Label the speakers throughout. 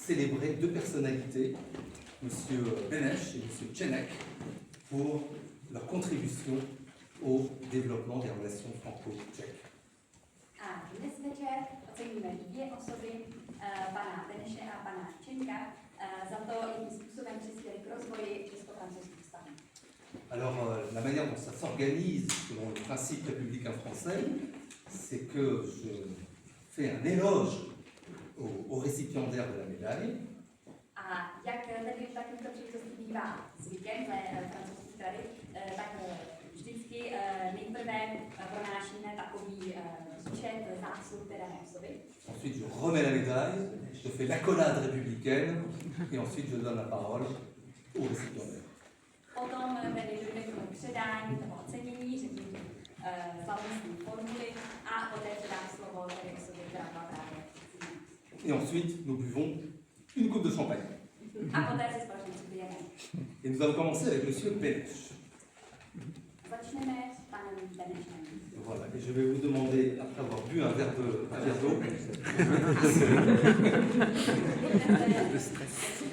Speaker 1: célébrer deux personnalités, M. Beneš et M. Čenek, pour leur contribution au développement des relations franco-tchèques.
Speaker 2: A dnes večer oceníme dvě osoby, pana Beneše a pana Čenka, za to, jakým způsobem přispěli k rozvoji česko-francouzských vztahů.
Speaker 1: Alors, la manière dont ça s'organise selon le principe républicain français, c'est que je fais un éloge au récipiendaire de la médaille.
Speaker 2: A jak tedy v takovémto příležitosti bývá zvykem dle francouzských tradic, tak vždycky nejprve pronášíme takový výčet zásluh té dané osoby.
Speaker 1: Ensuite, je remets la médaille, je fais l'accolade républicaine et ensuite je donne la parole au récipiendaire.
Speaker 2: Potom tedy dojde k tomu předání toho ocenění, řeknu slavnostní formuly a poté předám slovo té osobě, která byla právě.
Speaker 1: Et ensuite, nous buvons une coupe de champagne.
Speaker 2: A poté si společně připijeme.
Speaker 1: Et nous allons commencer avec M. Beneš.
Speaker 2: Začneme s panem Benešem.
Speaker 1: Voilà, et je vais vous demander, après avoir bu un verre d'eau,
Speaker 3: Le stress.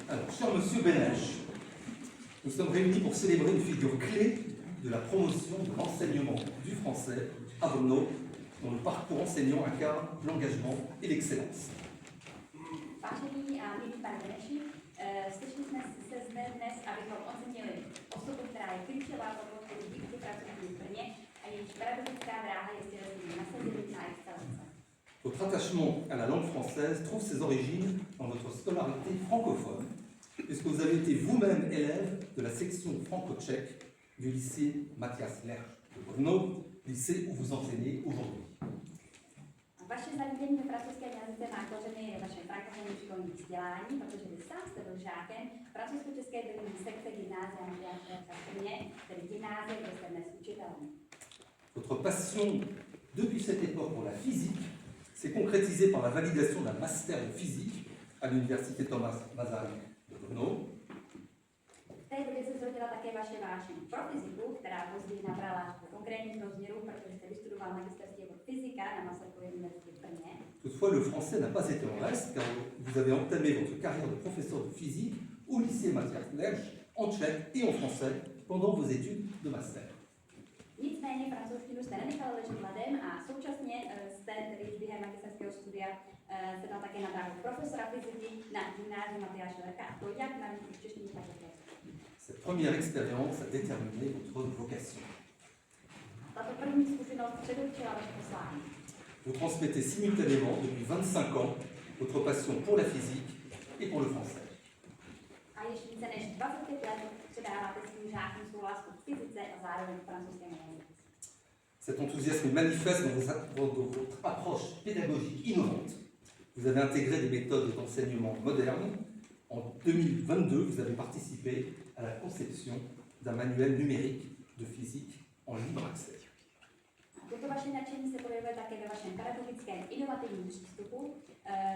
Speaker 1: Alors, cher Monsieur Beneš, nous sommes réunis pour célébrer une figure clé de la promotion de l'enseignement du français à Brno, dont le parcours enseignant incarne l'engagement et l'excellence.
Speaker 2: Vážený a milý pane Beneši, slyšeli jsme se zde dnes, abychom ocenili osobu, která je klíčová pro podporu výuky pracovní v Brně a jejíž pedagogická dráha je stělesněním nasazení a excelence.
Speaker 1: Votre attachement à la langue française trouve ses origines dans votre scolarité francophone, puisque vous avez été vous-même élève de la section franco-tchèque du lycée Matthias Lerch de Brno, lycée où vous enseignez aujourd'hui.
Speaker 2: Vaše zalíbení ve francouzském jazyce má kořeny ve vašem frankofonním školním vzdělání, protože vy sám jste byl žákem francouzsko-české první sekce gymnázia Matthias Lerch v Brně, tedy gymnázia, kde jste dnes učitelem.
Speaker 1: Votre passion depuis cette époque pour la physique s'est concrétisée par la validation d'un master de physique à l'université Thomas Masaryk de Brno.
Speaker 2: V té době se zrodila také vaše vášeň pro fyziku, která později nabrala konkrétních rozměrů, protože jste vystudoval magisterský obor fyzika na Masarykově univerzitě v Brně.
Speaker 1: Toutefois, le français n'a pas été en reste, car vous avez entamé votre carrière de professeur de physique au lycée Matthias Lerch, en tchèque et en français, pendant vos études de master.
Speaker 2: Nicméně francouzštinu jste nenechal ležet ladem a současně jste tedy během magisterského studia se dal také na dráhu profesora fyziky na gymnáziu Matyáše Lercha, a to jak na výuku češtiny, tak také.
Speaker 1: Cette première expérience a déterminé votre vocation.
Speaker 2: Tato první zkušenost předurčila vaše poslání.
Speaker 1: Vous transmettez simultanément depuis 25 ans votre passion pour la physique et pour le français.
Speaker 2: A již více než 25 let předáváte svým žákům svou lásku k fyzice a zároveň k francouzskému jazyku.
Speaker 1: Cet enthousiasme est manifeste dans votre approche pédagogique innovante. Vous avez intégré des méthodes d'enseignement modernes. En 2022, vous avez participé à la conception d'un manuel numérique de physique en libre accès.
Speaker 2: Toto vaše nadšení se projevuje také ve vašem pedagogickém inovativním přístupu.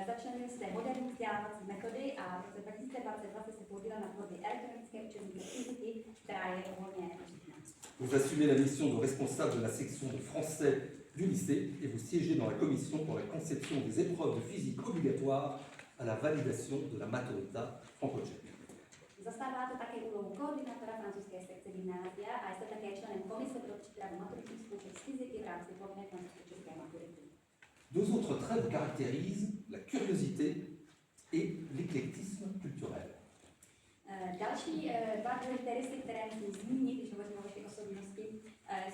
Speaker 2: Začlenili jste moderní vzdělávací metody a v roce 2022 se podílel na tvorbě elektronické učebnice fyziky, která je volně dostupná.
Speaker 1: Vous assumez la mission de responsable de la section de français du lycée et vous siégez dans la commission pour la conception des épreuves de physique obligatoires à la validation de la maturita franco-tchèque.
Speaker 2: Zastáváte také úlohu koordinátora francouzské sekce gymnázia a jste také členem komise pro přípravu maturitních zkoušek z fyziky v rámci povinné francouzsko-české maturity.
Speaker 1: Deux autres traits vous caractérisent, la curiosité et l'éclectisme culturel.
Speaker 2: Další dva důležité rysy, které musím zmínit, když hovořím o vaší osobnosti,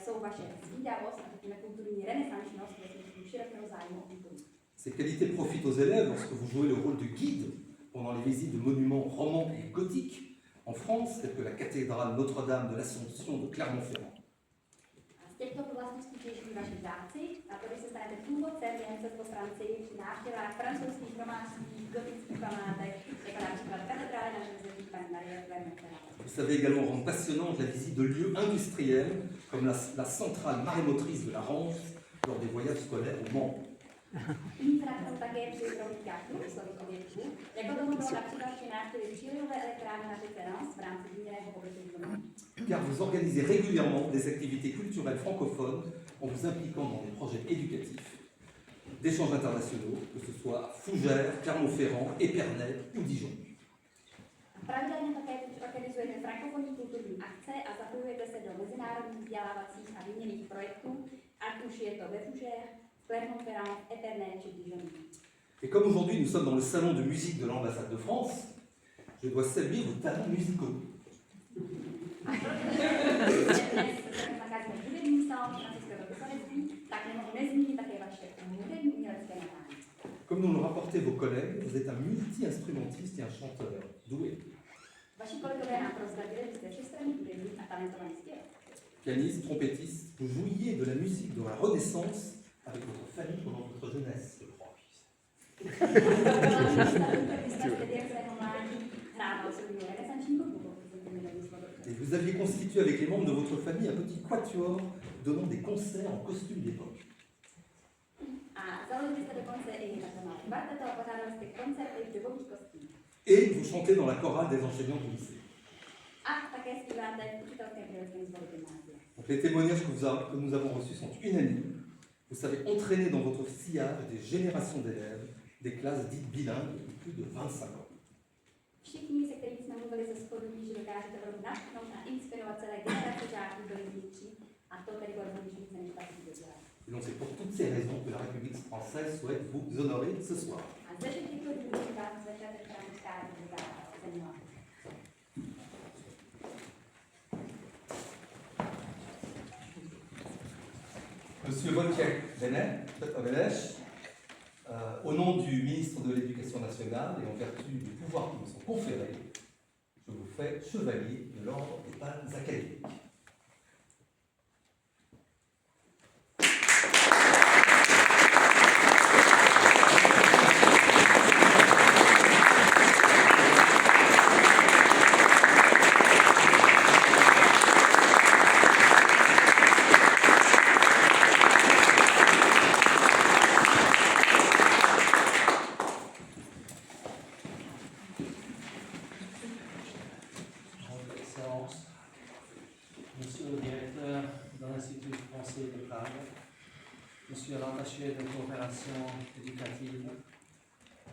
Speaker 2: jsou vaše zvídavost a řekněme kulturní renesančnost ve smyslu širokého zájmu o kulturu.
Speaker 1: Ces qualités profitent aux élèves lorsque vous jouez le rôle de guide pendant les visites de monuments romans et gothiques en France, tels que la cathédrale Notre-Dame de l'Assomption de Clermont-Ferrand.
Speaker 2: Z těchto vlastností těží vaši žáci, a to když se stanete průvodcem během cest po Francii při návštěvách francouzských romářských gotických památek, jako například katedrály na Železniční Panny Marie Clermont-Ferrand.
Speaker 1: Vous savez également rendre passionnante la visite de lieux industriels comme la centrale marémotrice de la Rance lors des voyages scolaires au Mans.
Speaker 2: Jiný charakter také při prohlídkách průmyslových objektů, jako tomu bylo například při návštěvě přílivové elektrárny na řece Rance v rámci výměnného pobytu v Brně.
Speaker 1: Car vous organisez régulièrement des activités culturelles francophones en vous impliquant dans des projets éducatifs. d'échanges internationaux, que ce soit à Fougères, Clermont-Ferrand, Épernay ou Dijon.
Speaker 2: Pravidelně také organizujete frankofonní kulturní akce a zapojujete se do mezinárodních vzdělávacích a výměnných projektů, ať už je to ve Fougères, Clermont-Ferrand, Épernay či Dijon.
Speaker 1: Et comme aujourd'hui nous sommes dans le salon de musique de l'ambassade de France, je dois saluer vos talents musicaux.
Speaker 2: A protože dnes se nacházíme v hudebním sále francouzského velvyslanectví, tak nemohu nezmínit také vaše hudební umělecké nadání.
Speaker 1: Comme nous l'ont rapporté vos collègues, vous êtes un multi-instrumentiste et un chanteur doué.
Speaker 2: Vaši kolegové nám prozradili, že jste všestranný hudebník a talentovaný zpěvák.
Speaker 1: Pianiste, trompettiste, vous jouiez de la musique de la Renaissance avec votre famille pendant votre jeunesse, je crois. Et vous aviez constitué avec les membres de votre famille un petit quatuor donnant des concerts en costume d'époque. Et vous chantez dans la chorale des enseignants du lycée. Donc les témoignages que nous avons reçus sont unanimes. Vous savez entraîner dans votre sillage des générations d'élèves, des classes dites bilingues depuis plus de 25 ans.
Speaker 2: Všichni, se kterými jsme mluvili, se shodují, že dokážete opravdu nadchnout a inspirovat celé generace žáků do lidí tříd, a to tedy hodně více než vlastní vzdělání.
Speaker 1: Et donc c'est pour toutes ces raisons que la République française souhaite vous honorer ce soir.
Speaker 2: A ze všech těchto důvodů vás večer Francouzská republika ocenila.
Speaker 1: Monsieur Wojciech Beneš, au nom du ministre de l'Éducation nationale et en vertu des pouvoirs qui vous sont conférés, je vous fais chevalier de l'ordre des Palmes académiques.
Speaker 4: Monsieur le directeur de l'Institut français de Prague, Monsieur l'attaché de coopération éducative,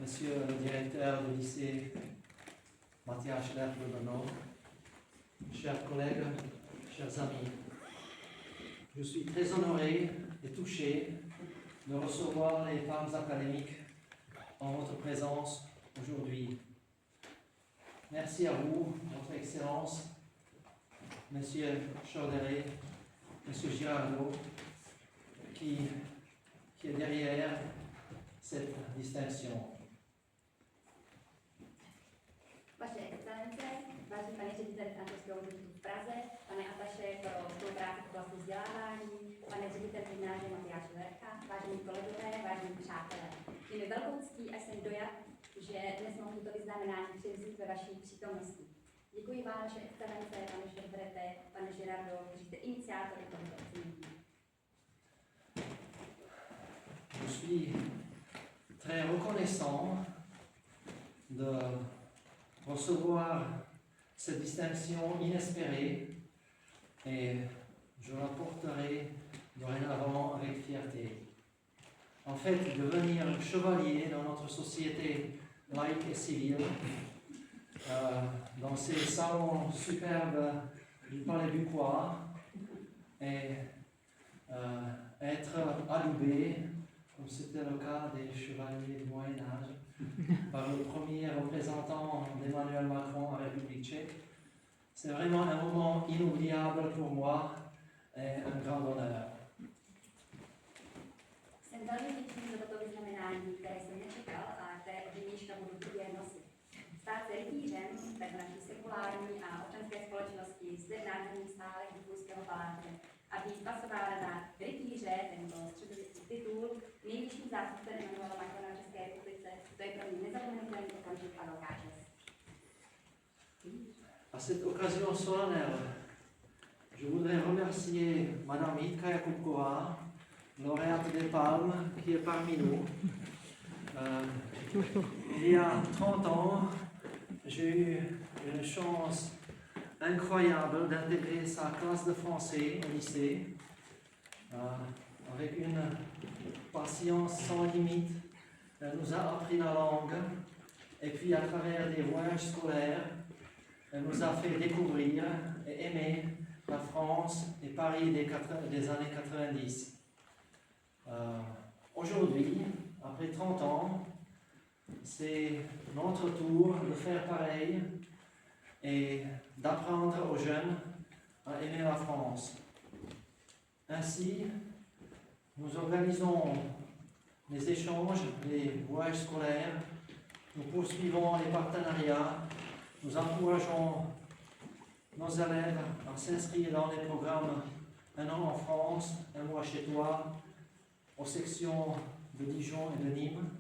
Speaker 4: Monsieur le directeur du lycée Matthias Schlerf de Brno, chers collègues, chers amis, je suis très honoré et touché de recevoir les femmes académiques en votre présence aujourd'hui. Merci à vous, Votre Excellence, Monsieur Chorderet, Monsieur Girardot, qui est derrière cette distinction.
Speaker 2: Vaše excelence, vážený pane ředitel Francouzského institutu v Praze, pane ataše pro spolupráci v oblasti vzdělávání, pane ředitel gymnázia Matyáš Verka, vážení kolegové, vážení přátelé. Je mi velkou ctí a jsem dojat, že dnes mohu toto vyznamenání převzít ve vaší přítomnosti. Děkuji vám, vaše excelence, pane Šerbrete, pane Girardo, kteří jste iniciátory tohoto ocenění.
Speaker 4: Je suis très reconnaissant de recevoir cette distinction inespérée et je la porterai dorénavant avec fierté. En fait, devenir chevalier dans notre société laïque et civile, dans ces salons superbes du Palais Bucquois, et être adoubé, comme c'était le cas des chevaliers du Moyen-Âge, par le premier représentant d'Emmanuel Macron en République tchèque. C'est vraiment un moment inoubliable pour moi et un grand honneur.
Speaker 2: Jsem velmi vděčný za toto vyznamenání, které jsem nečekal a které od nynějška budu tvrdě nosit. Stát se rytířem tak v naší sekulární a občanské společnosti zde v nádherných sálech Bukujského paláce a být pasována na rytíře, tento středověký titul, nejvyšší zástupce Emmanuela Macrona v České republice, to je pro mě nezapomenutelný okamžik a velká čest.
Speaker 4: À cette occasion solennelle, je voudrais remercier Madame Jitka Jakubková, lauréate des Palmes, qui est parmi nous. Il y a 30 ans, j'ai eu une chance incroyable d'intégrer sa classe de français au lycée, avec une patience sans limite. Elle nous a appris la langue. Et puis à travers des voyages scolaires, elle nous a fait découvrir et aimer la France et Paris des années 90. Aujourd'hui, après 30 ans, c'est notre tour de faire pareil et d'apprendre aux jeunes à aimer la France. Ainsi, nous organisons les échanges, les voyages scolaires, nous poursuivons les partenariats, nous encourageons nos élèves à s'inscrire dans les programmes Un an en France, un mois chez toi, aux sections de Dijon et de Nîmes.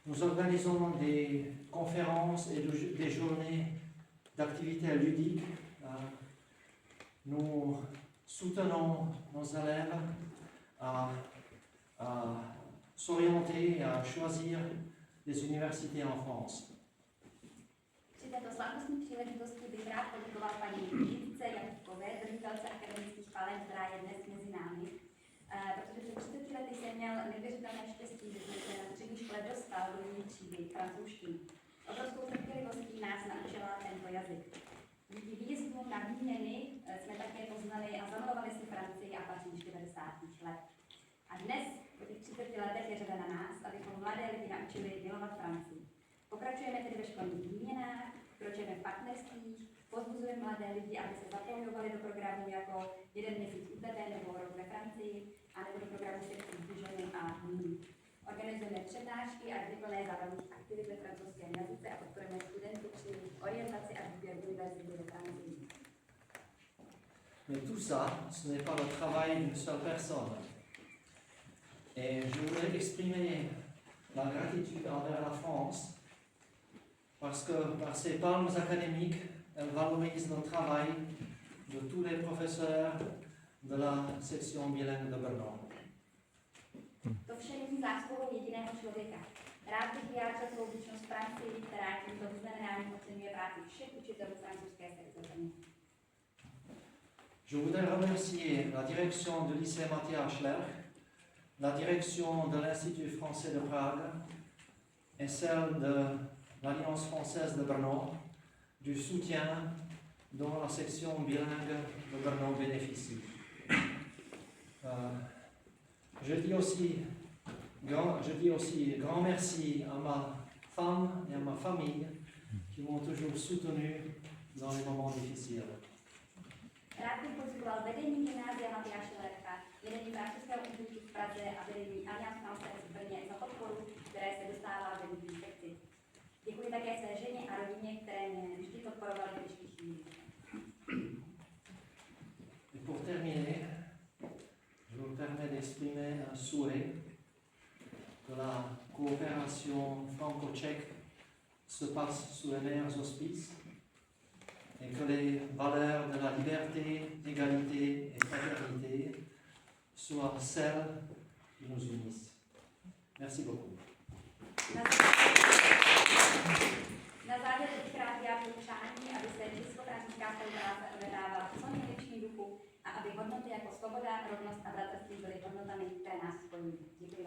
Speaker 4: Nous organisons des conférences et des journées d'activités ludiques. Nous soutenons nos élèves à s'orienter et à choisir des universités en France.
Speaker 2: Při této slavnostní příležitosti bych rád poděkoval paní Jitce Jakubkové, ředitelce akademických palen, která je dnes mezi námi, protože před 30 lety jsem měl neuvěřitelné štěstí, že jsem se na střední škole dostal do jiné třídy francouzštiny. Obrovskou trpělivostí nás naučila tento jazyk. Díky výjezdům na výměny jsme také poznali a zamilovali si Francii a Paříž 90. let. A dnes, po těch 30 letech, je řada na nás, abychom mladé lidi naučili milovat Francii. Pokračujeme tedy ve školních výměnách, pokračujeme v partnerstvích, pozbuzujeme mladé lidi, aby se zapojovali do programu jako jeden měsíc u tebe nebo rok ve Francii, anebo do programu sekcí v Dijonu a Nîmes. Organizujeme přednášky a dvě plné zábavných aktivit ve francouzském jazyce a podporujeme studenty při orientaci a výběr univerzity ve Francii.
Speaker 4: Mais tout ça, ce n'est pas le travail d'une seule personne. Et je voudrais exprimer la gratitude envers la France parce que par ses palmes académiques, elle valorise le travail de tous les professeurs de la section bilingue de Brno.
Speaker 2: To vše není zásluhou jediného člověka. Rád bych vyjádřil svou vděčnost Francii, která tímto vyznamenáním oceňuje práci všech učitelů francouzské sekce země.
Speaker 4: Je voudrais remercier la direction du lycée Matthias Schlerch, la direction de l'Institut français de Prague et celle de l'Alliance française de Brno du soutien dont la section bilingue de Brno bénéficie. Je dis aussi grand merci à ma femme et à ma famille qui m'ont toujours soutenu dans les moments difficiles.
Speaker 2: Rád bych poděkoval vedení gymnázia Matyáše Schlercha, vedení Francouzského institutu v Praze a vedení Alliance Française v Brně za podporu, které se dostává ve vedení sekci. Děkuji také své ženě a rodině, které mě vždy podporovaly v těžkých chvílích.
Speaker 4: Et pour terminer, je vous permets d'exprimer un souhait que la coopération franco-tchèque se passe sous les meilleurs auspices et que les valeurs de la liberté, d'égalité et fraternité soient celles qui nous unissent. Merci beaucoup.
Speaker 2: Na závěr bych rád vyjádřil přání, aby se česko-francouzská spolupráce odehrávala v co nejlepším duchu a aby hodnoty jako svoboda, rovnost a bratrství byly hodnotami, které nás spojují. Děkuji.